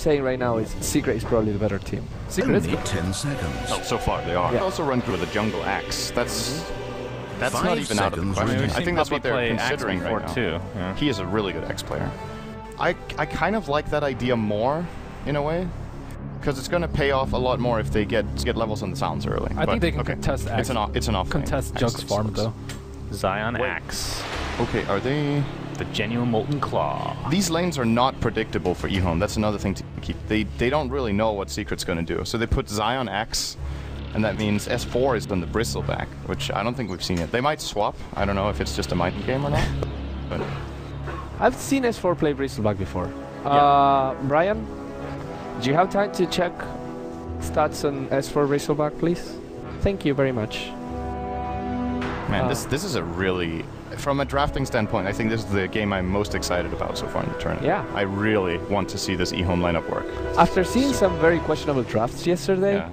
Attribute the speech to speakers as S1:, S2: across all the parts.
S1: Saying right now is Secret is probably the better team. Secret is
S2: 10 seconds.
S3: Oh, so far they are.
S1: Yeah.
S3: They also run through with a jungle axe. That's not even out of the
S2: seconds
S3: question.
S2: remaining.
S3: I think that's what they're
S4: play
S3: considering
S4: axe
S3: right now.
S4: too. Yeah.
S3: He is a really good X player. I kind of like that idea more, in a way, because it's going to pay off a lot more if they get levels on the sounds early.
S5: I think they can contest Axe.
S3: It's an off
S5: Contest Jug's farm though.
S4: Zion Axe.
S3: Okay, are they...
S4: The genuine Molten Claw.
S3: These lanes are not predictable for EHOME. That's another thing to keep. They don't really know what Secret's going to do. So they put Zion X, and that means S4 is on the Bristleback, which I don't think we've seen yet. They might swap. I don't know if it's just a mind game or not. But
S1: I've seen S4 play Bristleback before.
S3: Yeah.
S1: Brian, do you have time to check stats on S4 Bristleback, please? Thank you very much.
S3: Man, this is a really... From a drafting standpoint, I think this is the game I'm most excited about so far in the tournament.
S1: Yeah.
S3: I really want to see this EHOME lineup work.
S1: After seeing some very questionable drafts yesterday,
S3: Yeah.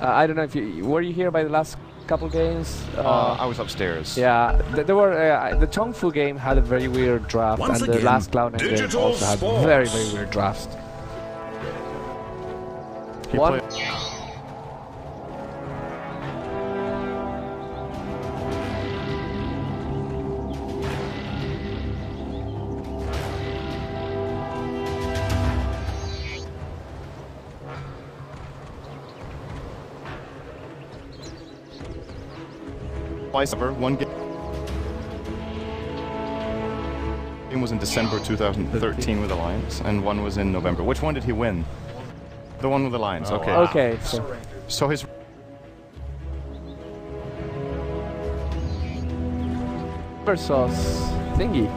S1: I don't know if you... Were you here by the last couple games?
S3: I was upstairs.
S1: Yeah, there were... the Chongfu game had a very weird draft,
S2: Once
S1: and the
S2: again,
S1: last Cloud9 game
S2: digital
S1: also had
S2: sports.
S1: very, very weird drafts.
S3: He
S1: One...
S3: played- Twice ever, one game was in December 2013 with Alliance, and one was in November. Which one did he win? The one with Alliance, okay.
S4: wow.
S1: Okay,
S3: So his...
S1: versus thingy.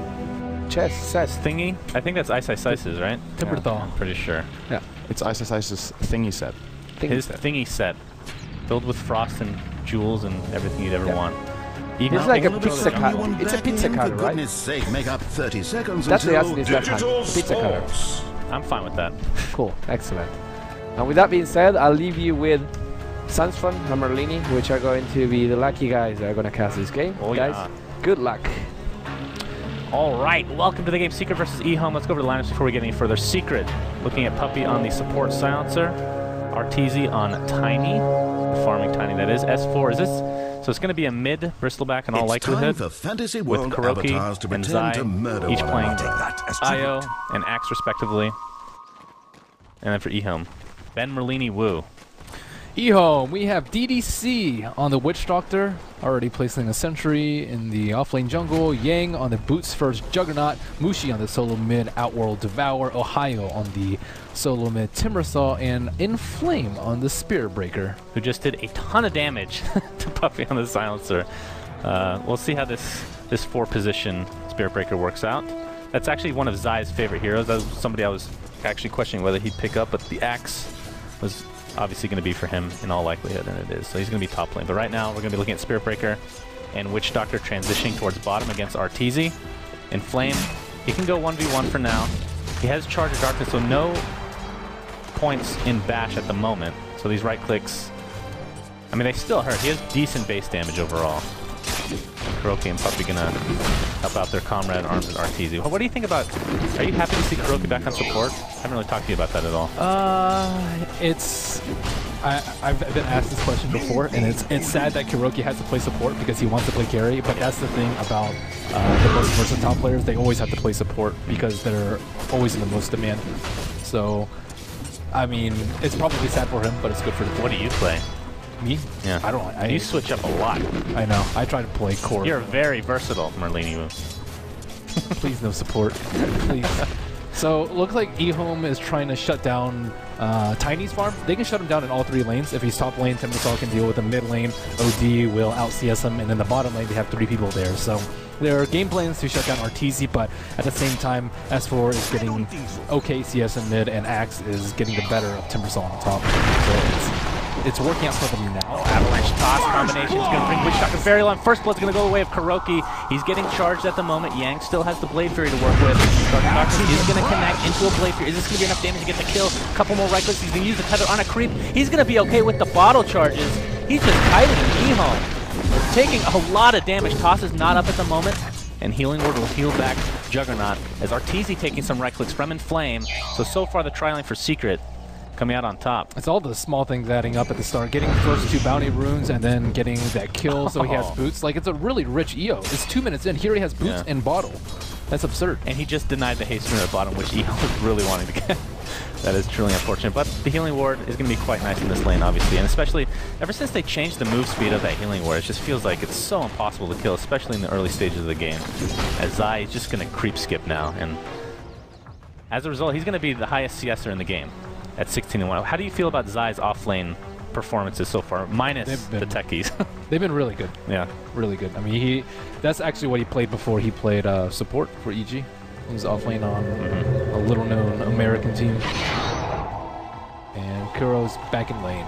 S1: Chess, says.
S4: Thingy? I think that's Ice Ice Ice's, right?
S5: Timberthaw.
S4: I'm pretty sure.
S1: Yeah,
S3: It's Ice's thingy set.
S1: thingy
S4: His
S1: set.
S4: thingy set, filled with frost and jewels and everything you'd ever
S1: Yeah.
S4: want. Even
S1: It's like a
S4: even-
S1: pizza cutter. It's a pizza cutter,
S2: For
S1: right?
S2: goodness sake, make up 30 seconds
S1: That's the
S2: until
S1: essence is left hand.
S2: digital
S1: Pizza cutter.
S2: sports.
S4: I'm fine with that.
S1: Cool, excellent. And with that being said, I'll leave you with Sunsfun and Merlini, which are going to be the lucky guys that are going to cast this game.
S4: Oh,
S1: guys,
S4: yeah.
S1: good luck.
S4: All right, welcome to the game Secret versus EHOME. Let's go over the lineups before we get any further. Secret, looking at Puppy on the support silencer. Arteezy on Tiny, farming Tiny that is. S4 is this. So it's going to be a mid Bristleback in all likelihood.
S2: It's time for Fantasy
S4: with
S2: World
S4: Kuroki
S2: avatars to
S4: and
S2: pretend
S4: Zai,
S2: to murder
S4: each
S2: one
S4: playing
S2: another. Take that as
S4: Io
S2: tribute.
S4: and Axe respectively. And then for EHOME, Ben Merlini Wu.
S5: EHOME, we have DDC on the Witch Doctor, already placing a sentry in the offlane jungle. Yang on the Boots first Juggernaut. Mushi on the solo mid Outworld Devour. Ohio on the solo mid Timbersaw. And Inflame on the Spirit Breaker.
S4: Who just did a ton of damage to Puppy on the silencer. We'll see how this 4-position Spirit Breaker works out. That's actually one of Zai's favorite heroes. That was somebody I was actually questioning whether he'd pick up, but the Axe was obviously going to be for him in all likelihood, and it is. So he's going to be top lane. But right now, we're going to be looking at Spirit Breaker and Witch Doctor transitioning towards bottom against Arteezy. Inflame, he can go 1v1 for now. He has Charge of Darkness, so no points in Bash at the moment. So these right clicks, I mean, they still hurt. He has decent base damage overall. Kuroki and Puppy gonna help out their comrade in arms with Arteezy. What do you think about... Are you happy to see Kuroki back on support? I haven't really talked to you about that at all.
S5: I've been asked this question before, and it's sad that Kuroki has to play support because he wants to play carry, but that's the thing about the most versatile players. They always have to play support because they're always in the most demand. So, I mean, it's probably sad for him, but it's good for the team.
S4: What do you play?
S5: Me?
S4: Yeah.
S5: I don't...
S4: You switch up a lot.
S5: I know. I try to play core.
S4: You're very versatile, Merlini.
S5: Please no support. Please. So, looks like EHOME is trying to shut down Tiny's farm. They can shut him down in all 3 lanes. If he's top lane, Timbersaw can deal with him. Mid lane, OD will out-CS him. And then the bottom lane, they have 3 people there. So, there are game plans to shut down Arteezy, but at the same time, S4 is getting okay CS in mid, and Axe is getting the better of Timbersaw on top. So, it's working out for them now.
S4: Avalanche toss combination is going to bring Witch Doctor very long. First blood's going to go the way of Kuroki. He's getting charged at the moment. Yang still has the Blade Fury to work with. Charge of Darkness is going to connect into a Blade Fury. Is this going to be enough damage to get the kill? A couple more right clicks. He's going to use the tether on a creep. He's going to be okay with the bottle charges. He's just kiting EHOME. Taking a lot of damage. Toss is not up at the moment. and Healing Word will heal back Juggernaut, as Arteezy taking some right clicks from Inflame. So far the tri-lane for Secret coming out on top.
S5: It's all the small things adding up at the start. Getting the first 2 bounty runes and then getting that kill so he has boots. Like, it's a really rich EO. It's 2 minutes in. Here he has boots and bottle. That's absurd.
S4: And he just denied the haste rune at bottom, which EO was really wanting to get. That is truly unfortunate. But the Healing Ward is going to be quite nice in this lane, obviously. And especially, ever since they changed the move speed of that Healing Ward, it just feels like it's so impossible to kill, especially in the early stages of the game. As Zai is just going to creep skip now. And as a result, he's going to be the highest CSer in the game at 16-1. How do you feel about Zai's offlane performances so far, minus the techies?
S5: They've been really good.
S4: Yeah.
S5: Really good. I mean, that's actually what he played before he played support for EG. He was offlane on a little-known American team. And Kuro's back in lane.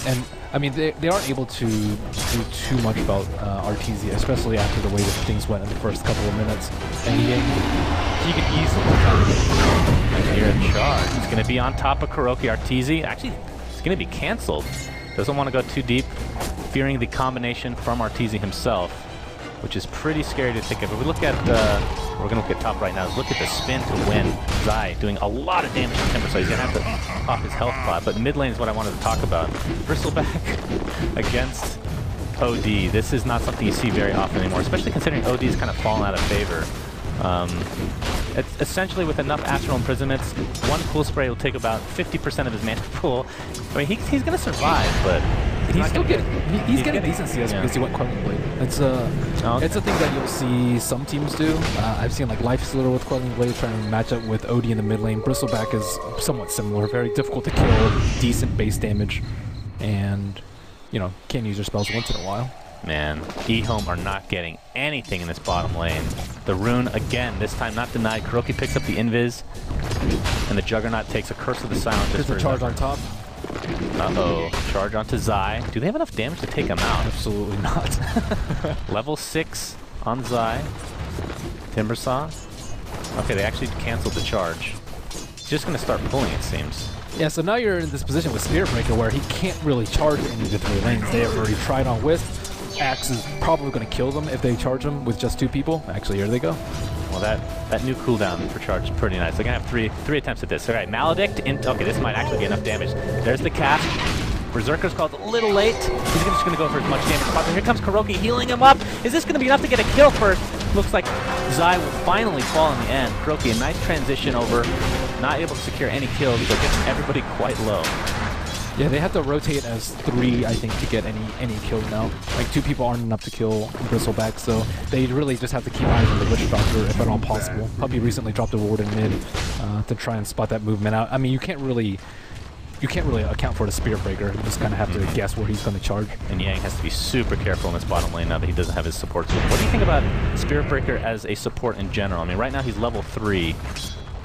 S5: And, I mean, they aren't able to do too much about Arteezy, especially after the way that things went in the first couple of minutes. And he can easily
S4: here in charge. He's going to be on top of Kuroki. Arteezy, actually, it's going to be canceled. Doesn't want to go too deep, fearing the combination from Arteezy himself, which is pretty scary to think of. If we look at, we're going to look at top right now. Look at the spin to win. Zai doing a lot of damage to Timber, so he's going to have to pop his health pot. But mid lane is what I wanted to talk about. Bristleback against OD. This is not something you see very often anymore, especially considering OD's kind of fallen out of favor. It's essentially with enough Astral Imprisonments, one cool spray will take about 50% of his mana pool. I mean, he's going to survive, but
S5: he's still getting decent CS because he went Quelling Blade. It's a thing that you'll see some teams do. I've seen like Lifestealer with Quelling Blade trying to match up with OD in the mid lane. Bristleback is somewhat similar, very difficult to kill, decent base damage, and you know, can't use your spells once in a while.
S4: Man, EHOME are not getting anything in this bottom lane. The rune, again, this time not denied. Kuroki picks up the invis, and the Juggernaut takes a Curse of the Silent.
S5: There's a charge on top.
S4: Uh-oh. Charge onto Zai. Do they have enough damage to take him out?
S5: Absolutely not.
S4: Level 6 on Zai. Timbersaw. Okay, they actually canceled the charge. He's just going to start pulling, it seems.
S5: Yeah, so now you're in this position with Spirit Breaker where he can't really charge any of the 3 lanes. They have already tried on Wisp. Axe is probably going to kill them if they charge him with just 2 people. Actually, here they go.
S4: Well, that new cooldown for charge is pretty nice. They're going to have three attempts at this. All right, Maledict. Okay, this might actually be enough damage. There's the cast. Berserker's called a little late. He's just going to go for as much damage as possible. Here comes Kuroki healing him up. Is this going to be enough to get a kill first? Looks like Zai will finally fall in the end. Kuroki, a nice transition over. Not able to secure any kills, but gets everybody quite low.
S5: Yeah, they have to rotate as 3, I think, to get any kills now. Like, 2 people aren't enough to kill Bristleback, so they really just have to keep eyes on the Witch Doctor if at all possible. Puppy recently dropped a ward in mid to try and spot that movement out. I mean, you can't really account for the Spirit Breaker. You just kind of have to guess where he's going to charge.
S4: And Yang has to be super careful in this bottom lane now that he doesn't have his support. So what do you think about Spirit Breaker as a support in general? I mean, right now he's level 3.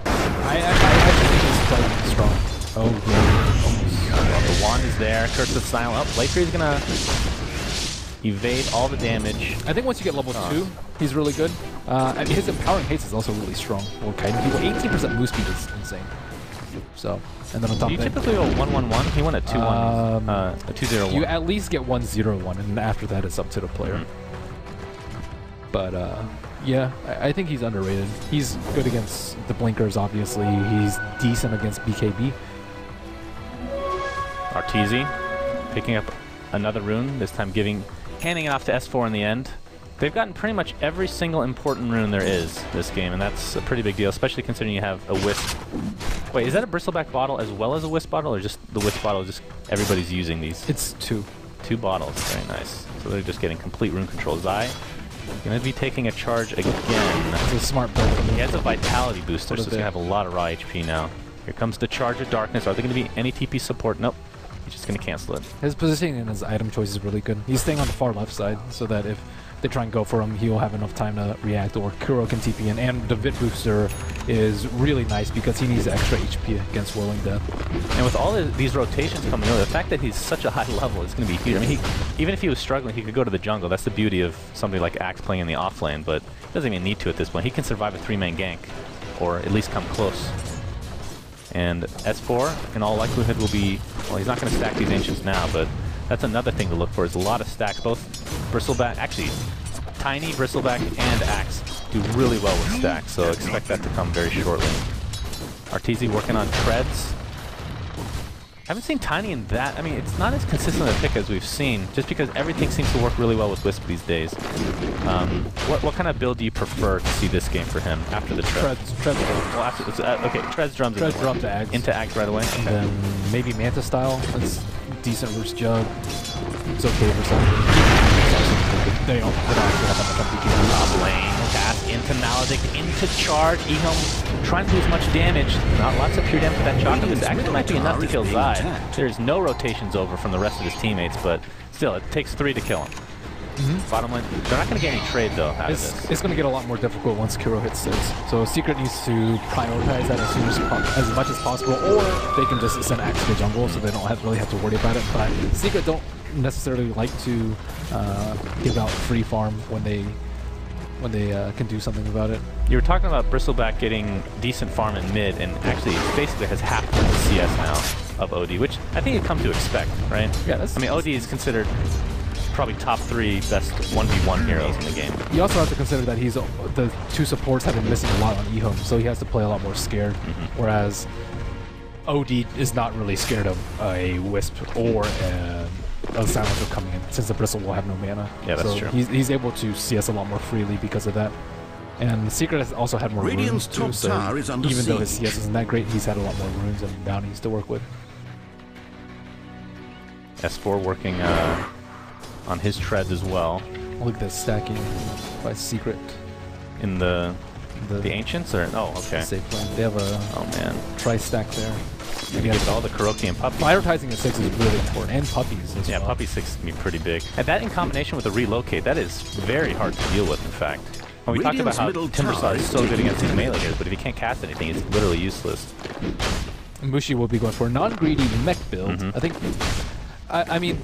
S5: I actually think he's quite strong. Oh, yeah.
S4: Well, the wand is there. Curse of Silent. Oh, Latry's going to evade all the damage.
S5: I think once you get level 2, he's really good. I mean, his Empowering Haste is also really strong. Or kiting people. 18% move speed is insane. So, and then on top
S4: do
S5: of
S4: you
S5: that,
S4: typically go 1-1-1? He went a 2-1, a 2-0-1.
S5: You at least get 1-0-1, and after that it's up to the player. But yeah, I think he's underrated. He's good against the blinkers, obviously. He's decent against BKB.
S4: Arteezy picking up another rune, this time handing it off to S4 in the end. They've gotten pretty much every single important rune there is this game, and that's a pretty big deal, especially considering you have a Wisp. Wait, is that a Bristleback bottle as well as a Wisp bottle, or just the Wisp bottle, just everybody's using these?
S5: It's 2.
S4: 2 bottles, very nice. So they're just getting complete rune control. Zai gonna be taking a charge again.
S5: It's a smart build from him.
S4: He has a vitality booster, so he's gonna have a lot of raw HP now. Here comes the charge of darkness. Are there gonna be any TP support? Nope. He's just gonna cancel it.
S5: His positioning and his item choice is really good. He's staying on the far left side so that if they try and go for him, he'll have enough time to react, or Kuro can TP in. And the Vit booster is really nice because he needs extra HP against Whirling Death.
S4: And with all these rotations coming over, the fact that he's such a high level is going to be huge. I mean, even if he was struggling, he could go to the jungle. That's the beauty of somebody like Axe playing in the off lane, but he doesn't even need to at this point. He can survive a 3-man gank, or at least come close. And S4, in all likelihood, will be... Well, he's not going to stack these Ancients now, but that's another thing to look for, is a lot of stacks. Both Bristleback... Actually, Tiny, Bristleback, and Axe do really well with stacks, so expect that to come very shortly. Arteezy working on treads. Haven't seen Tiny in that. I mean, it's not as consistent a pick as we've seen, just because everything seems to work really well with Wisp these days. What kind of build do you prefer to see this game for him after the treads?
S5: Treads.
S4: Well, after okay, treads, drums,
S5: Drums, Ags.
S4: into Ags right away.
S5: And then maybe Manta style. That's decent versus Jug. It's okay for some. They don't actually have that much BKB.
S4: Top lane, pass into Maledict, into charge. EHOME trying to do as much damage. Not lots of pure damage for that chocolate. This actually might be enough to kill Zai. There's no rotations over from the rest of his teammates, but still, it takes 3 to kill him. Bottom line, they're not going to get any trade though out of this.
S5: It's going to get a lot more difficult once Kuro hits 6. So Secret needs to prioritize that as much as possible, or they can just send Axe to the jungle so they don't really have to worry about it. But Secret don't necessarily like to give out free farm when they can do something about it.
S4: You were talking about Bristleback getting decent farm in mid, and actually basically has half the CS now of OD, which I think you've come to expect, right?
S5: Yeah,
S4: I mean, OD is considered probably top 3 best 1v1 heroes in the game.
S5: You also have to consider that the 2 supports have been missing a lot on EHOME, so he has to play a lot more scared, whereas OD is not really scared of a Wisp or a Silencer coming in, since the Bristle will have no mana.
S4: Yeah, that's
S5: so
S4: true.
S5: He's able to CS a lot more freely because of that. And Secret has also had more runes too, so even though his CS isn't that great, he's had a lot more runes and bounties to work with.
S4: S4 working on his treads as well.
S5: Look at this stacking by Secret.
S4: In the Ancients? Or okay.
S5: Safe lane. They have a tri-stack there.
S4: You get all the Kuroki and puppies.
S5: Prioritizing the 6 is really important, and puppies as well.
S4: Yeah, puppy 6 can be pretty big. And that in combination with the relocate, that is very hard to deal with, in fact. When we talked about how Timbersaw is so good against these melee heroes, but if he can't cast anything, it's literally useless.
S5: Mushi will be going for a non-greedy mech build. I think, I mean,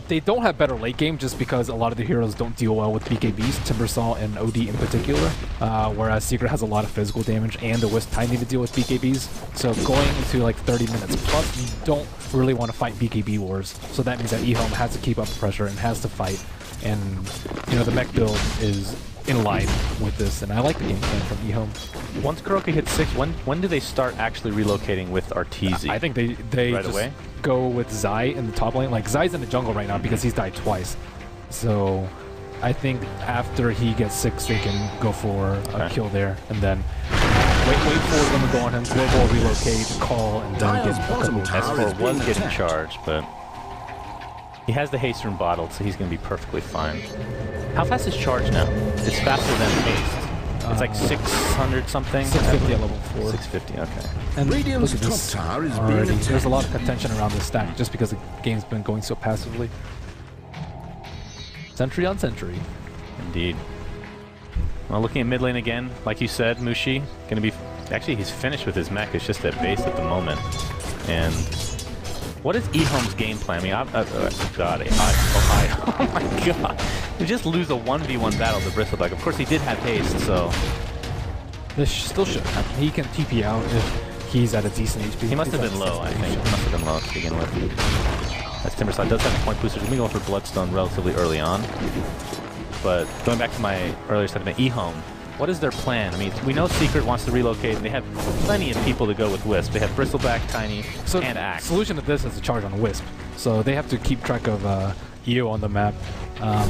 S5: they don't have better late game just because a lot of the heroes don't deal well with BKBs, Timbersaw and OD in particular, whereas Secret has a lot of physical damage and the Wisp Tiny to deal with BKBs. So going into like 30 minutes plus, you don't really want to fight BKB wars. So that means that EHOME has to keep up the pressure and has to fight. And, you know, the mech build is in line with this, and I like the game plan from EHOME.
S4: Once Kuroki hits 6, when do they start actually relocating with Arteezy?
S5: I think they
S4: right
S5: just
S4: away?
S5: Go with Zai in the top lane. Like, Zai's in the jungle right now because he's died twice. So I think after he gets 6, they can go for a kill there, and then wait for them to go on him, global relocate, call, and then get a couple.
S4: S4 was getting charged, but he has the haste rune bottled, so he's going to be perfectly fine. How fast is charge now? It's faster than haste. It's like 600 something.
S5: 650 at level 4.
S4: 650, okay.
S5: And
S2: Radiant's
S5: look at this
S2: top tower is
S5: already.
S2: being
S5: There's a lot of contention around this stack just because the game's been going so passively. Sentry on sentry.
S4: Indeed. Well, looking at mid lane again, like you said, Mushi going to be... Actually, he's finished with his mech. It's just at base at the moment. And what is EHOME's game plan? I mean, oh my god. You just lose a 1v1 battle to Bristleback. Of course, he did have haste, so...
S5: This still should happen. He can TP out if he's at a decent HP.
S4: He must have been low, I think. He must have been low to begin with. As Timbersaw does have a point booster. He's going to go for Bloodstone relatively early on. But going back to my earlier sentiment, EHOME, what is their plan? I mean, we know Secret wants to relocate, and they have plenty of people to go with Wisp. They have Bristleback, Tiny, and Axe.
S5: The solution to this is to charge on Wisp. So they have to keep track of EO on the map.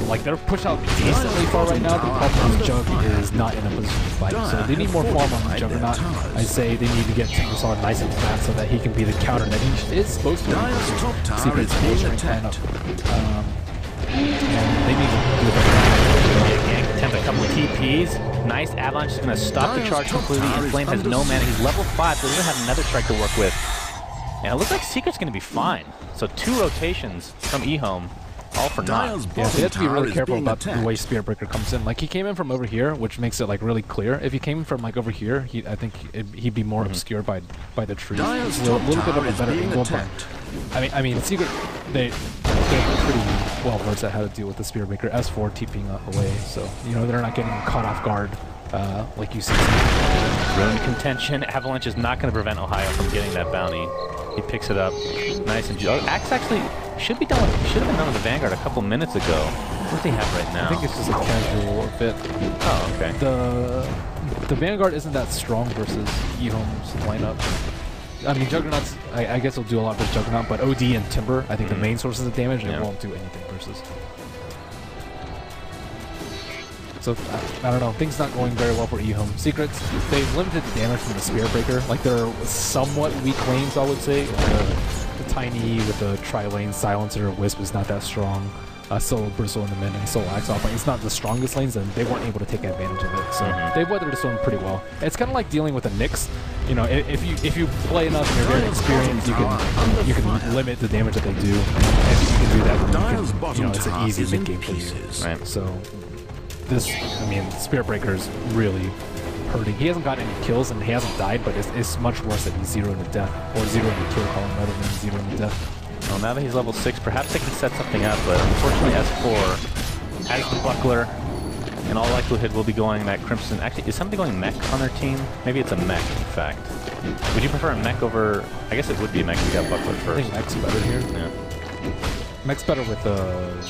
S5: Like, they're pushed out decently far right now. The problem is Jug is not in a position to fight. So they need more farm on the Juggernaut. I say they need to get Timbersaw nice and fast so that he can be the counter that he is supposed to be. Secret's plan up. And they need to do that.
S4: Attempt a couple of TPs. Nice. Avalanche is going to stop the charge completely. And Flame has no mana. He's level 5, so he doesn't have another strike to work with. And it looks like Secret's going to be fine. So 2 rotations from EHOME, all for naught.
S5: Yeah, so you have to be really careful about the way Spirit Breaker comes in. Like, he came in from over here, which makes it like really clear. If he came from like over here, I think he'd be more obscured by the trees. It's a little bit of a better angle, but I mean, Secret they're pretty well versed at how to deal with the Spirit Breaker. S4 TPing away, so you know they're not getting caught off guard like you see.
S4: Rune contention. Avalanche is not going to prevent Ohio from getting that bounty. He picks it up, nice and Axe actually should have been done with the Vanguard a couple minutes ago. What do they have right now?
S5: I think it's just a casual fit.
S4: Oh, okay.
S5: The Vanguard isn't that strong versus EHOME's lineup. I mean, Juggernauts, I guess will do a lot versus Juggernaut, but OD and Timber, I think the main sources of damage, it won't do anything versus. So, I don't know, things not going very well for EHOME. Secrets, they've limited the damage from the Spear Breaker. Like, they're somewhat weak lanes, I would say. The Tiny with the Tri-Lane Silencer, Wisp is not that strong. Still Bristle in the mid and still Axe off. Like, it's not the strongest lanes, and they weren't able to take advantage of it. So they've weathered the storm pretty well. It's kind of like dealing with a Nyx. You know, if you play enough and you're very experienced, you can limit the damage that they do. And if you can do that, then you know, it's an easy mid game for you.
S4: Right.
S5: So this, I mean, Spirit Breaker is really hurting. He hasn't gotten any kills and he hasn't died, but it's much worse that he's 0 to death, or 0 to kill column rather than 0 to death.
S4: Well, now that he's level 6, perhaps they can set something up, but unfortunately S4 has the Buckler. In all likelihood, will be going that Crimson. Actually, is somebody going mech on their team? Maybe it's a mech, in fact. Would you prefer a mech over... I guess it would be a mech if you got Buckler first.
S5: I think mech's better here.
S4: Yeah.
S5: Mech's better with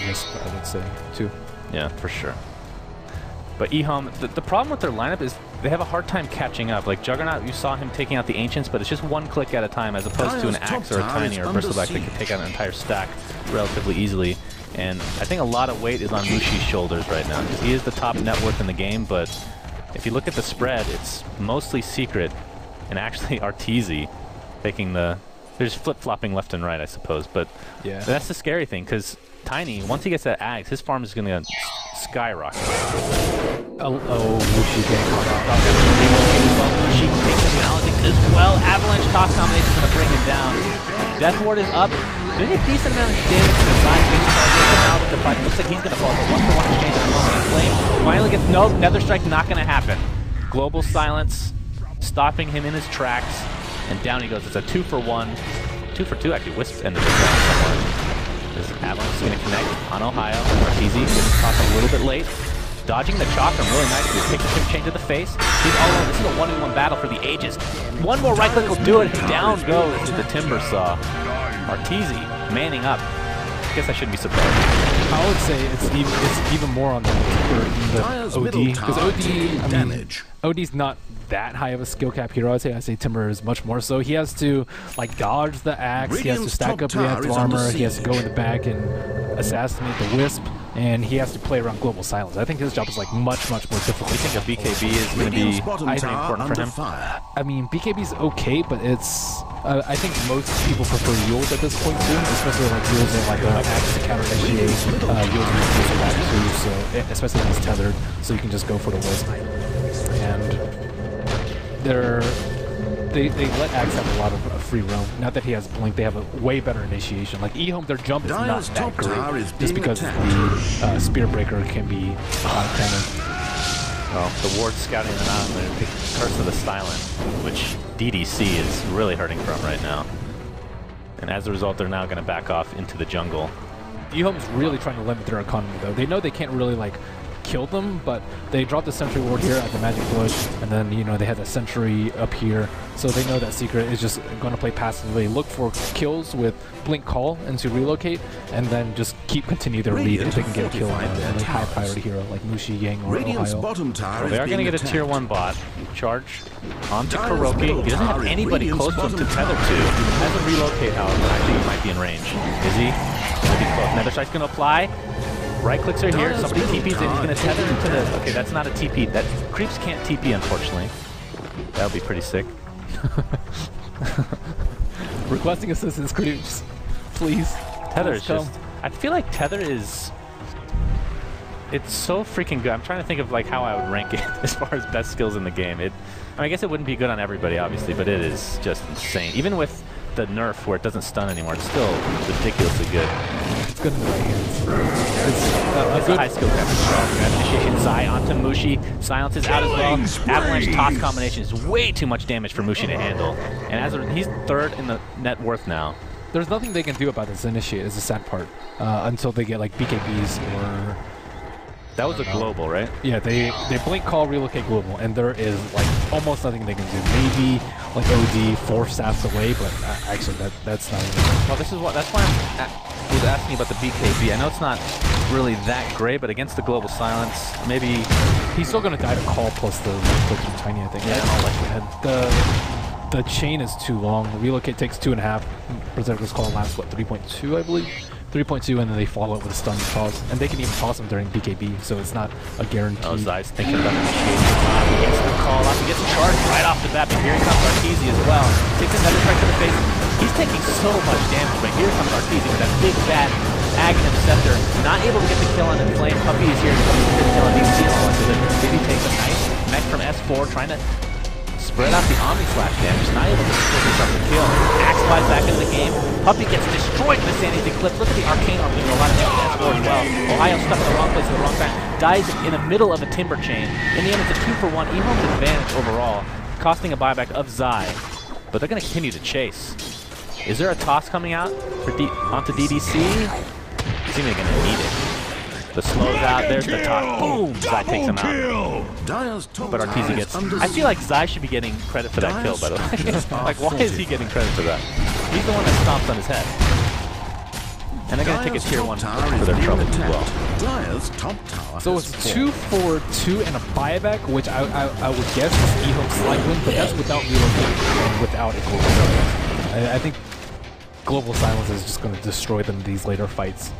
S5: Wisp, I would say, too.
S4: Yeah, for sure. But EHOME, the problem with their lineup is they have a hard time catching up. Like Juggernaut, you saw him taking out the Ancients, but it's just one click at a time as opposed to an Axe or a Tiny or a Bristleback that can take out an entire stack relatively easily. And I think a lot of weight is on Mushi's shoulders right now, because he is the top net worth in the game, but if you look at the spread, it's mostly Secret and actually Arteezy taking the... There's flip-flopping left and right, I suppose, but
S5: yeah,
S4: that's the scary thing, because Tiny, once he gets that Axe, his farm is going to skyrocket.
S5: Mushi getting caught out.
S4: Mushi takes the balancing as well. Avalanche toss combination is going to bring him down. Death Ward is up. Doing a decent amount of damage to the side base target. Now with the fight, looks like he's going to fall. But 1-for-1 exchange at the moment. Flame finally gets no Nether Strike, not going to happen. Global Silence, stopping him in his tracks, and down he goes. It's a 2-for-1, 2-for-2 actually. Wisp ended up down somewhere. This Avalanche is going to connect on Ohio. Arteezy gets caught a little bit late. Dodging the chop from really nice. He takes a chip chain to the face. He's all alone. This is a 1v1 battle for the ages. One more right click will do it. Down goes the Timber Saw. Arteezy manning up. I guess I shouldn't be surprised.
S5: I would say it's even more on the OD, because OD, I mean, OD's not that high of a skill cap hero. I'd say Timber is much more so. He has to like dodge the Axe, he has to stack up reactive armor, he has to go in the back and assassinate the Wisp, and he has to play around Global Silence. I think his job is like much more difficult.
S4: You think a BKB is going to be pretty important for him?
S5: I mean, BKB's okay, but it's I think most people prefer Yules at this point too, especially like Yules in like an Axe to counter initiate, Yules in back too, so especially when he's tethered, so you can just go for the Wisp. And they let Axe have a lot of free roam. Not that he has Blink, they have a way better initiation. Like EHOME, their jump is not that great, just because the Spear Breaker can be countered.
S4: Well, the Ward scouting them out, and the Curse of the Silent, which DDC is really hurting from right now. And as a result, they're now going to back off into the jungle.
S5: EHOME's really trying to limit their economy, though. They know they can't really, like, kill them, but they dropped the Sentry Ward here at the Magic Bush, and then, you know, they had the Sentry up here, so they know that Secret is just going to play passively, look for kills with Blink Call and to relocate, and then just continue their lead if they can get a kill on a high priority hero like Mushi, Yang, or Ohio.
S4: Well, they are going to get a tier 1 bot. Charge onto Kuroki. He doesn't have anybody close to him to tether to. Has a relocate, however. I think he might be in range. Is he? Maybe close. Nether Strike's going to apply. Right clicks are here. Somebody TPs in. He's going to tether into the... Okay, that's not a TP. That creeps can't TP, unfortunately. That would be pretty sick.
S5: Requesting assistance, creeps. Please.
S4: Tether is just... I feel like Tether is... It's so freaking good. I'm trying to think of like how I would rank it as far as best skills in the game. I mean, I guess it wouldn't be good on everybody, obviously, but it is just insane. Even with the nerf where it doesn't stun anymore, it's still ridiculously good.
S5: It's good in the right hands.
S4: It's a high skill cap. Initiation Zai onto Mushi. Silence is out as well. Avalanche toss combination is way too much damage for Mushi to handle. And as he's third in the net worth now.
S5: There's nothing they can do about this initiate, is the sad part, until they get like BKBs or...
S4: That was a global, right?
S5: Yeah, they Blink Call, relocate global, and there is like almost nothing they can do. Maybe like OD 4 stats away, but actually that's not even.
S4: Well, that's why I was asking about the BKB. I know it's not really that great, but against the global silence, maybe
S5: he's still going to die to call plus the click from Tiny, I think.
S4: Yeah,
S5: in all likelihood. The chain is too long. Relocate takes 2.5. Berserker's Call lasts, what, 3.2, I believe? 3.2, and then they follow it with a stun toss. And they can even toss him during BKB, so it's not a guarantee.
S4: Oh, Zai's thinking about initiating. He gets the call up, he gets charged right off the bat, but here comes Arteezy as well. Takes another strike to the face. He's taking so much damage, but here comes Arteezy with that big bad Aghanim Scepter. Not able to get the kill on Inflame. Puppy is here to get the kill on these seals. Did he take a nice mech from S4, trying to spread out the Omni Slash damage, not able to pull himself the kill. Axe flies back into the game. Puppy gets destroyed with the Sanity Clip. Look at the Arcane Arm doing a lot of damage to S4 as well. Ohio stuck in the wrong place at the wrong time. Dies in the middle of a Timber Chain. In the end, it's a 2-for-1. EHOME's advantage overall, costing a buyback of Zai. But they're going to continue to chase. Is there a toss coming out for onto DDC? Seems like they're going to need it. The slows out, there's the toss. Boom! Zai takes him out. But Arteezy gets... I feel like Zai should be getting credit for that kill, by the way. Like, why is he getting credit for that? He's the one that stomps on his head. And they're going to take a tier 1 for their trouble as well.
S5: So it's 2 for 2 and a buyback, which I would guess is EHOME's slight win, but that's without relocation and without a global silence. I think global silence is just going to destroy them these later fights.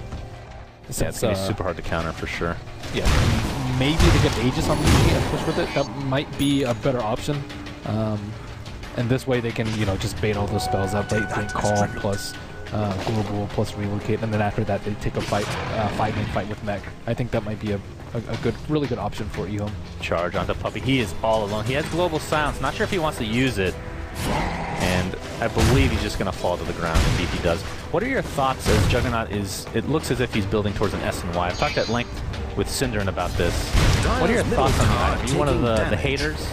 S4: Yeah, it's going to be super hard to counter for sure.
S5: Yeah, maybe they get Aegis on me and push with it. That might be a better option. And this way they can, you know, just bait all those spells up. They call plus global plus relocate, and then after that they take a fight, 5-man fight with mech. I think that might be a really good option for EHOME.
S4: Charge onto Puppy. He is all alone. He has global silence. Not sure if he wants to use it. And I believe he's just going to fall to the ground if he does. What are your thoughts as Juggernaut is... It looks as if he's building towards an S and Y. I've talked at length with Cinderin about this. What are your thoughts on the item? Are you one of the haters?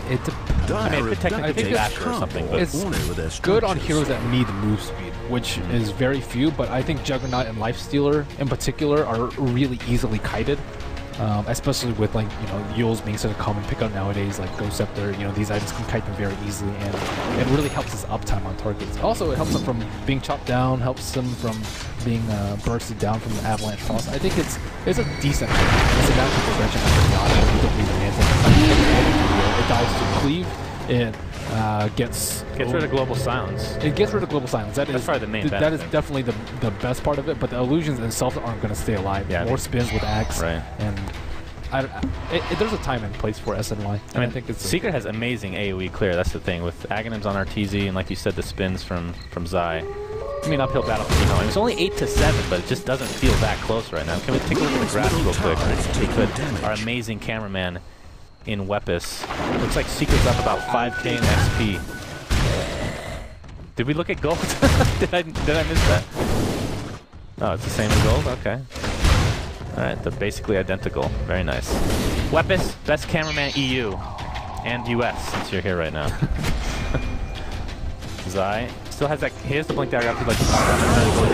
S4: I mean, it could technically be Basher or something, but...
S5: It's good on heroes that need move speed, which is very few, but I think Juggernaut and Lifestealer in particular are really easily kited. Especially with, like, you know, Yules being such a common pickup nowadays, like Ghost Scepter, you know, these items can kite them very easily, and it really helps his uptime on targets. Also, it helps him from being chopped down, helps him from being bursted down from the avalanche toss. I think it's a decent item. It's a natural progression of the Yasha. You don't need an answer. It dies to cleave. It gets
S4: rid of global silence.
S5: It gets rid of global silence. That's
S4: probably the main benefit.
S5: That is definitely the best part of it, but the illusions themselves aren't going to stay alive.
S4: Yeah,
S5: more spins with Axe.
S4: Right.
S5: And there's a time and place for SNY.
S4: I mean,
S5: I think it's
S4: Secret has amazing AoE clear. That's the thing with Aghanims on Arteezy, and like you said, the spins from Zai. I mean, uphill battle for EHOME. It's only 8-7, but it just doesn't feel that close right now. Can we take a look at the graphs real quick? We could. Our amazing cameraman in Wepis. Looks like Secret's up about 5k in XP. Did we look at gold? did I miss that? Oh, it's the same in gold? Okay. Alright, they're basically identical. Very nice. Wepis, best cameraman EU. And US, since you're here right now. Zai still has that. He has the blink dagger. He's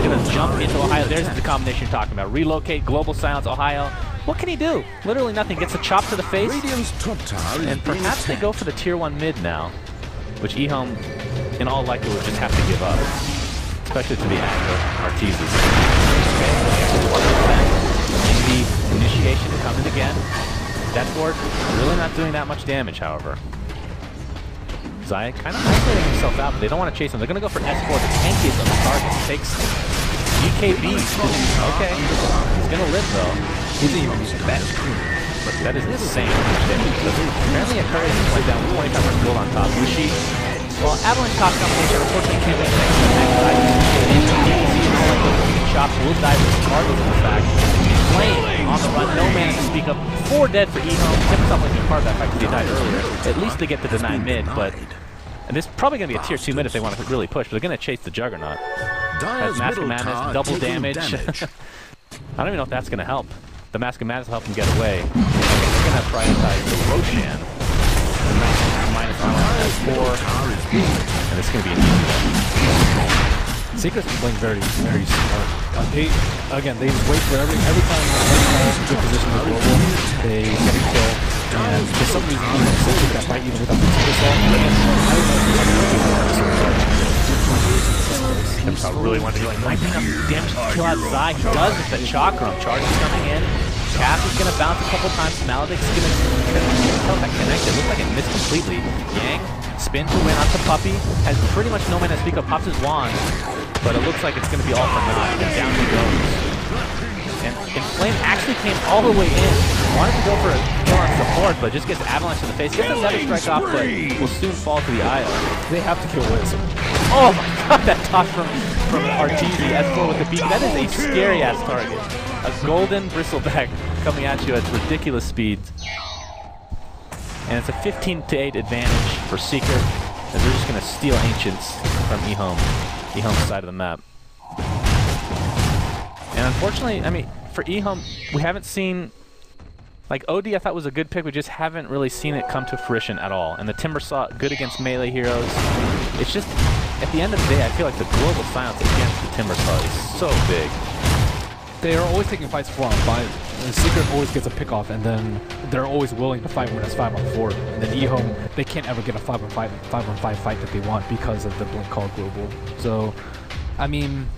S4: gonna jump into Ohio. There's the combination you're talking about. Relocate, global silence, Ohio. What can he do? Literally nothing. Gets a chop to the face. And perhaps they go for the tier 1 mid now, which EHOME, in all likelihood, would just have to give up. Especially to the Arteezy. Okay, the initiation coming again. Deathward really not doing that much damage, however. Zai kind of isolating himself out, but they don't want to chase him. They're going to go for S4. The tankiest of the targets takes BKB. Okay, he's going to live though. He's even best. But that is insane. Apparently a Curry went down 25% gold on top. Wuxi. Well, Avalanche top combination unfortunately can't make the chop will die with Margles in fact. Flame on the run, no man to speak of. 4 dead for EHOME. Kept himself like a part of that fight because he died earlier. At least they get the deny mid, but and this is probably going to be a tier 2 mid if they want to really push, but they're going to chase the Juggernaut. Has Mask of Madness, double damage. I don't even know if that's going to help. The Mask of Madness will help him get away. They're going to prioritize the Roshan. Minus armor on S4. And it's going to be an easy one. Secret's been playing very, very smart. They just wait for every time they're in good position with global, they get a kill. And for some reason, even if Secret that fight even without the super assault, I don't know if really wanted to go in. Might be enough damage to kill out Zai. He does with the Chakram. Charge is coming in. Cap is going to bounce a couple times. Maledict's going to tell that connected. Looks like it missed completely. Yang, spin to win onto Puppy. Has pretty much no man to speak of. Pops his wand. But it looks like it's going to be all for naught. And down he goes. And Inflame actually came all the way in. Wanted to go for a kill on support, but just gets Avalanche to the face. Gets another strike off, but will soon fall to the IO.
S5: They have to kill Wiz.
S4: Oh my god, that toss from Arteezy. S4 with the beat. That is a scary-ass target. A golden bristleback coming at you at ridiculous speeds. And it's a 15-8 advantage for Secret, as they're just going to steal Ancients from EHOME. EHOME's side of the map. And unfortunately, I mean, for EHOME, we haven't seen... Like, OD I thought was a good pick, we just haven't really seen it come to fruition at all. And the Timbersaw, good against melee heroes. It's just, at the end of the day, I feel like the global silence against the Timbersaw is so big.
S5: They are always taking fights 4-on-5. The Secret always gets a pick-off, and then they're always willing to fight when it's 5-on-4. And then EHOME, they can't ever get a 5-on-5 fight that they want because of the Blink Call global. So, I mean...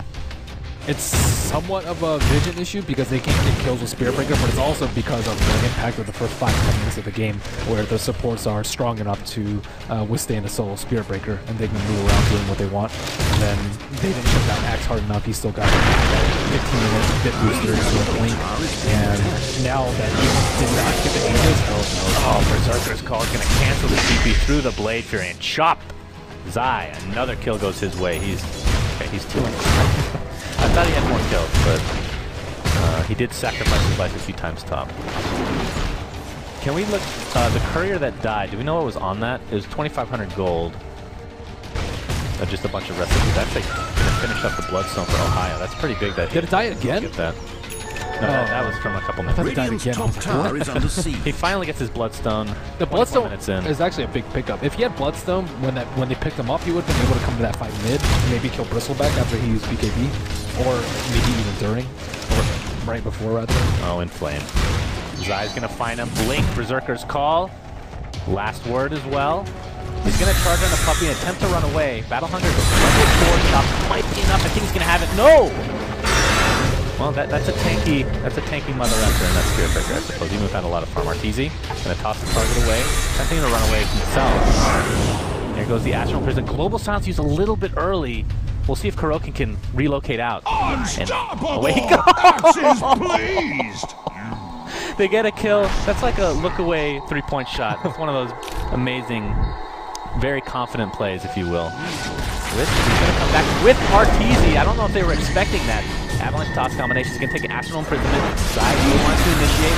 S5: It's somewhat of a vision issue because they can't get kills with Spirit Breaker, but it's also because of the impact of the first 5-10 minutes of the game, where the supports are strong enough to withstand a solo Spirit Breaker, and they can move around doing what they want. And then they didn't shut down Axe hard enough. He still got 15-minute bit booster to a Blink, and now that he did not get the Aegis,
S4: oh, Berserker's Call is going to cancel the CP through the Blade Fury and chop Zai. Another kill goes his way. He's 2-0. I thought he had more kills, but he did sacrifice his life a few times top. Can we look, the courier that died, do we know what was on that? It was 2,500 gold. Just a bunch of recipes. That's like gonna finish up the Bloodstone for Ohio. That's pretty big. That
S5: did it die again?
S4: Get that. No, that was from a couple minutes.
S2: Top tower is under siege.
S4: He finally gets his Bloodstone.
S5: The Bloodstone
S4: in.
S5: is actually a big pickup. If he had Bloodstone, when they picked him up, he would have been able to come to that fight mid, and maybe kill Bristleback after he used BKB, or maybe even during, or right before rather.
S4: Oh, Inflame. Zai's gonna find him. Blink, Berserker's Call. Last word as well. He's gonna charge on the Puppy and attempt to run away. Battle Hunger goes level 4 chop. Might be enough. I think he's gonna have it. No! Well, that's a tanky mother effer, and that's Spirit Breaker, I suppose. Even without a lot of farm. Arteezy gonna toss the target away. Attempting to run away himself. There goes the Astral Prison. Global Silence used a little bit early. We'll see if Kurokin can relocate out.
S2: Unstoppable!
S4: And away he goes!
S2: Axis pleased!
S4: They get a kill. That's like a look-away three-point shot. It's one of those amazing, very confident plays, if you will. He's going to come back with Arteezy. I don't know if they were expecting that. Avalanche toss combination is going to take an Astral Imprisonment. Zai wants to initiate.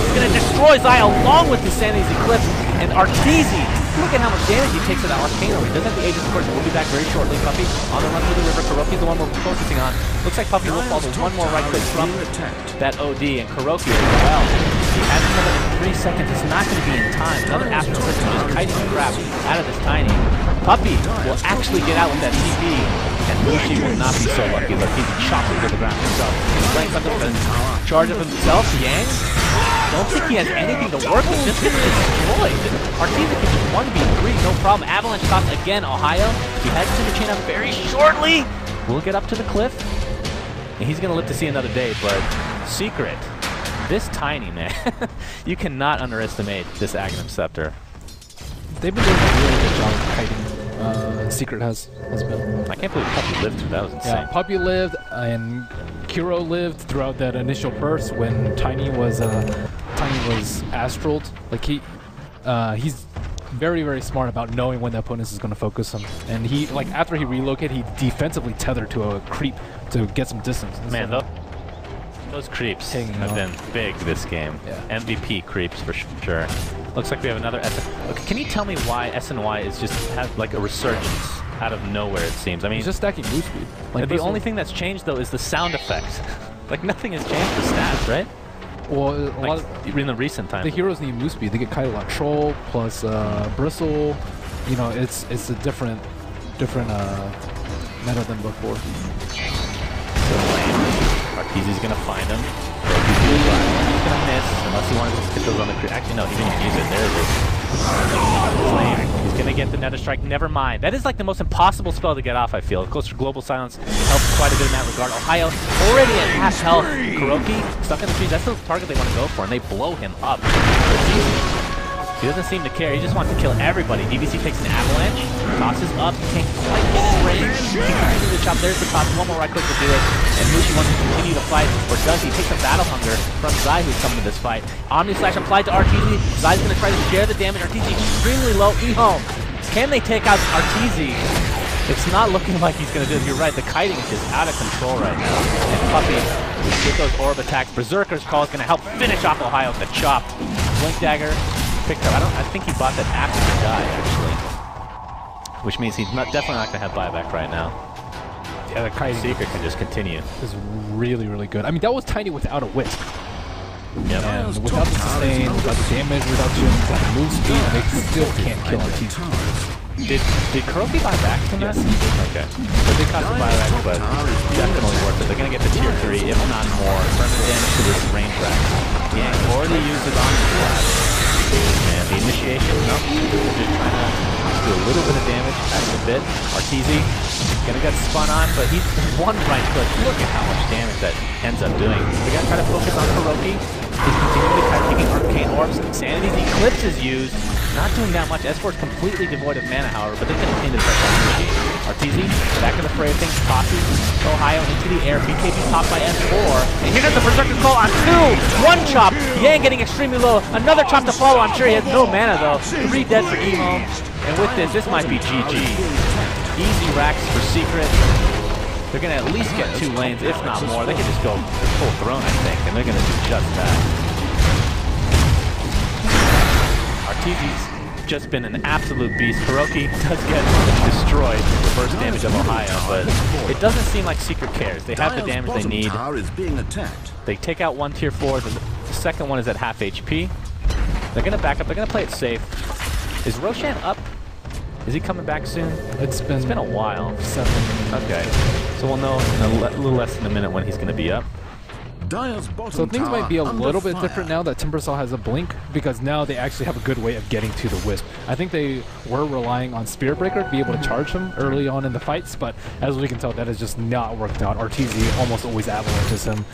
S4: He's going to destroy Zai along with the Sanity's Eclipse. And Arteezy, look at how much damage he takes with that Arcano. He doesn't have the Aegis, of course. We'll be back very shortly. Puppy on the run through the river. Kuroki's the one we're focusing on. Looks like Puppy will fall to one more right click from that OD. And Kuroki as well. He has another 3 seconds. It's not going to be in time. Another Astral Prison just kiting the crap out of this Tiny. Puppy will actually get out with that TP. And Mushi will not be so lucky. Look, he's chopped into the ground himself. He's playing something with a charge of himself. Yang, don't think he has anything to work with. Just gets destroyed. Arteezy can just 1v3, no problem. Avalanche toss again, Ohio. He heads to the chain up very shortly. We'll get up to the cliff. And he's going to live to see another day, but Secret, this Tiny, man. You cannot underestimate this Aghanim Scepter.
S5: They've been doing a really good job of kiting. Secret has been.
S4: I can't believe Puppy lived through that. Was insane.
S5: Yeah, Puppy lived, and Kiro lived throughout that initial burst when Tiny was astraled. Like he's very, very smart about knowing when the opponent is going to focus him. And he, like, after he relocated, he defensively tethered to a creep to get some distance.
S4: Man, those creeps have been big this game. Yeah. MVP creeps for sure. Looks like we have another SN. Okay, can you tell me why SNY is just have like a resurgence out of nowhere? It seems. I mean,
S5: he's just stacking move speed.
S4: Like the only thing that's changed though is the sound effects. Like nothing has changed the stats, right?
S5: Well,
S4: like, lot of, in the recent times,
S5: the heroes need move speed. They get Kite on Troll plus Bristle. You know, it's a different meta than before.
S4: So Arteezy's gonna find him. He's gonna miss unless he wanted to get those on the creep. Actually, no, he didn't use it. There it is. Flame. He's going to get the Nether Strike. Never mind. That is like the most impossible spell to get off, I feel. Of course, Global Silence helps quite a bit in that regard. Ohio already at half health. Kuroki stuck in the trees. That's the target they want to go for, and they blow him up. He doesn't seem to care. He just wants to kill everybody. DVC takes an avalanche, tosses up, can't quite get in range. He continues to chop. There's the toss. One more right click to do it. And Mushi wants to continue to fight, or does he? Takes a battle hunger from Zai, who's coming to this fight. Omni Slash applied to Arteezy. Zai's going to try to share the damage. Arteezy extremely low. EHOME. Can they take out Arteezy? It's not looking like he's going to do it. You're right. The kiting is just out of control right now. And Puppy, with those orb attacks, Berserker's Call is going to help finish off Ohio with the chop. Blink Dagger. Picked up. I think he bought that after he died, actually. Which means he's definitely not going to have buyback right now.
S5: Yeah, the kiting
S4: Secret can just continue.
S5: is really, really good. I mean, that was Tiny without a Wisp.
S4: Yep.
S5: And without the sustain, without the damage reduction, without the move speed, they still can't kill Arteezy.
S4: Did Kuroki buy back from that? Okay. But they cost a buyback, but definitely worth it. They're going to get the tier 3, if not more. Permanent damage to this range rack. Yang already used his Omni Slash. And the initiation, no, just trying to do a little bit of damage, that's a bit. Arteezy gonna get spun on, but he's one right click. Look at how much damage that ends up doing. They're gonna try to focus on Kuroki. He's continuing to try taking Arcane Orbs. Insanity's Eclipse is used. Not doing that much. S4 is completely devoid of mana, however, but they can continue to press on Mushi. Arteezy, back in the fray of things, tosses Ohio into the air. BKB popped by S4. And here comes the Berserker's Call on 2! One chop! Yang getting extremely low. Another chop to follow. I'm sure he has no mana, though. 3 dead for EHOME. And with this might be GG. Easy racks for Secret. They're going to at least get 2 lanes, if not more. They could just go full throne, I think, and they're going to do just that. Arteezy's just been an absolute beast. Kuroki does get destroyed with the first damage of Ohio, but it doesn't seem like Secret cares. They have the damage they need. They take out one tier 4. The second one is at half HP. They're going to back up. They're going to play it safe. Is Roshan up? Is he coming back soon? It's been a while. 7. Okay. So we'll know in a little less than a minute when he's going to be up.
S5: So things might be a little bit different now that Timbersaw has a blink, because now they actually have a good way of getting to the Wisp. I think they were relying on Spirit Breaker to be able to charge him early on in the fights, but as we can tell, that has just not worked out. Arteezy almost always avalanches him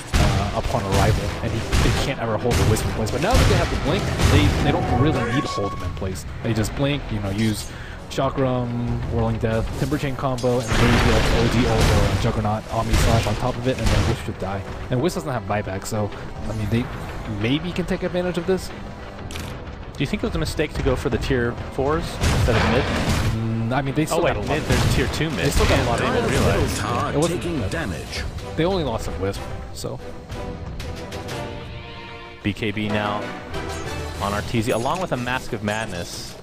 S5: upon arrival, and they can't ever hold the Wisp in place. But now that they have the blink, they don't really need to hold him in place. They just blink, use Chakram, Whirling Death, Timber Chain combo, and maybe like OD or Juggernaut Omni Slash on top of it, and then Wisp should die. And Wisp doesn't have buyback, so I mean they maybe can take advantage of this.
S4: Do you think it was a mistake to go for the tier 4s instead of mid?
S5: I mean they still got a lot.
S4: Mid, there's tier 2 mid.
S5: They still got a lot of
S4: damage.
S5: It wasn't damage. They only lost a Wisp, so.
S4: BKB now on Arteezy, along with a Mask of Madness.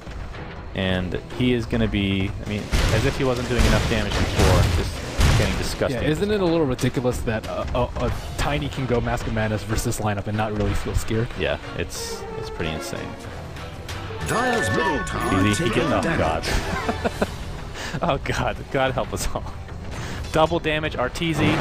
S4: And he is going to be, I mean, as if he wasn't doing enough damage before, just getting disgusting.
S5: Yeah, isn't it a little ridiculous that a Tiny can go Mask of Madness versus this lineup and not really feel scared?
S4: Yeah, it's pretty insane.
S2: Dire's middle tower
S4: He gets, oh god. Oh god, God help us all. Double damage, Arteezy.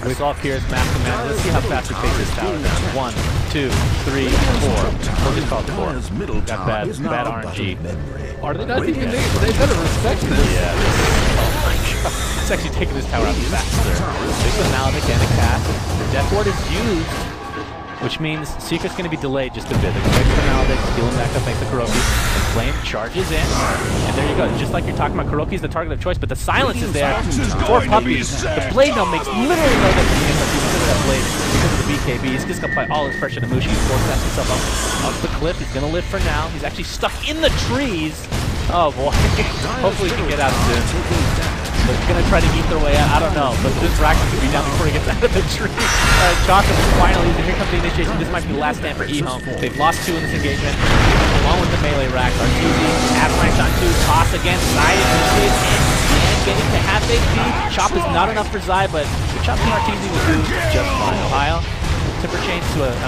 S4: Resolve here is Mask of Madness. Let's see how fast we take this tower down. 1, 2, 3, 4. We'll just call it 4. Got bad RNG.
S5: Are they not even they better respect this?
S4: Yeah. Oh my god. It's actually taking this tower out faster. There's a Maledict and a cast. The Death Ward is used, which means Secret's going to be delayed just a bit. They're going to wait for the Maledict, heal him back up, make the Kuroki, and Flame charges in. And there you go. Just like you're talking about, Kuroki's the target of choice, but the silence is there for Puppy. The Blade Gnome makes literally no difference against Puppy because of that Blade, because of the BKB. He's just going to apply all his pressure to Mushi. He's forcing himself up the cliff. He's going to live for now. He's actually stuck in the trees. Oh boy. Hopefully he can get out soon. They're going to try to eat their way out. I don't know, but this rack is going to be down before he gets out of the tree. Chaka finally, here comes the initiation. This might be the last stand for EHOME. They've lost 2 in this engagement, along with the melee rack. Arteezy, avalanche on 2, toss again, Zai initiates, and getting to half HP. Chop is not enough for Zai, but the chop from Arteezy will do just fine. Ohio, Timber Chains to a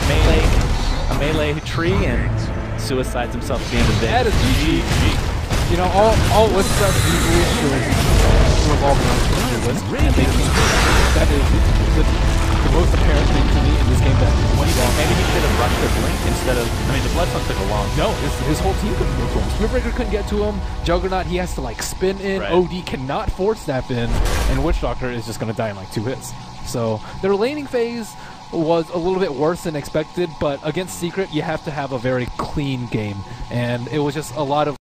S4: melee tree, and suicides himself at the end of the day.
S5: That is GG. All Wisp traps usually revolve around Wisp, and they can. That is the most apparent thing to me in this game that
S4: What do you think? Maybe he should have rushed the blink instead of. I mean, the Bloodstone took a long.
S5: no, his whole team couldn't get to him. Spearbreaker couldn't get to him. Juggernaut, he has to like spin in.
S4: Right.
S5: OD cannot force snap in, and Witch Doctor is just gonna die in like 2 hits. So their laning phase was a little bit worse than expected, but against Secret, you have to have a very clean game, and it was just a lot of